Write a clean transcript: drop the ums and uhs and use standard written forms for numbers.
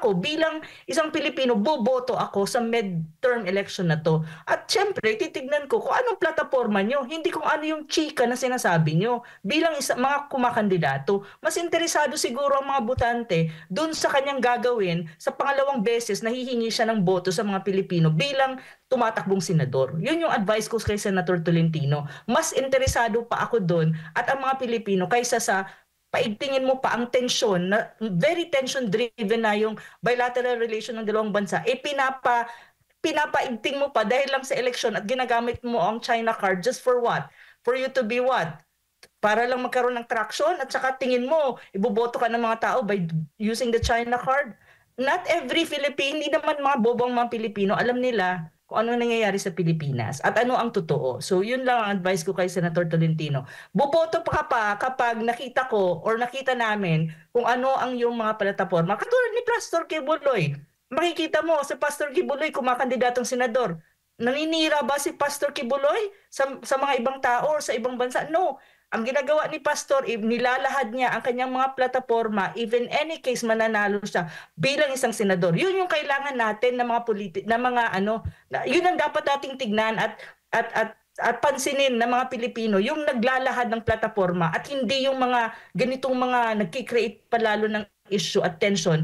ako bilang isang Pilipino, boboto ako sa midterm election na to. At syempre, titignan ko kung anong plataforma nyo, hindi kung ano yung chika na sinasabi nyo. Bilang mga kumakandidato, mas interesado siguro ang mga botante dun sa kanyang gagawin sa pangalawang beses na hihingi siya ng boto sa mga Pilipino bilang tumatakbong senador. Yun yung advice ko kay Senator Tolentino. Mas interesado pa ako doon at ang mga Pilipino kaysa sa paigtingin mo pa ang tensyon na very tension driven na yung bilateral relation ng dalawang bansa pinapaigting mo pa dahil lang sa eleksyon at ginagamit mo ang China card just for what? For you to be what? Para lang magkaroon ng traction at saka tingin mo iboboto ka ng mga tao by using the China card. Not every Filipino, hindi naman mga bobong mga Pilipino, alam nila kung ano nangyayari sa Pilipinas at ano ang totoo. So yun lang ang advice ko kay Senator Tolentino. Boboto pa kapag nakita ko or nakita namin kung ano ang yung mga plataforma. Katulad ni Pastor Kibuloy. Makikita mo si Pastor Kibuloy kumakandidatong senador. Naninira ba si Pastor Kibuloy sa mga ibang tao or sa ibang bansa? No. Ang ginagawa ni Pastor, nilalahad niya ang kanyang mga plataforma, even any case mananalo siya bilang isang senador. Yun yung kailangan natin ng mga yun ang dapat nating tignan at pansinin ng mga Pilipino, yung naglalahad ng plataforma at hindi yung mga ganitong mga nagki-create palalo ng issue at tension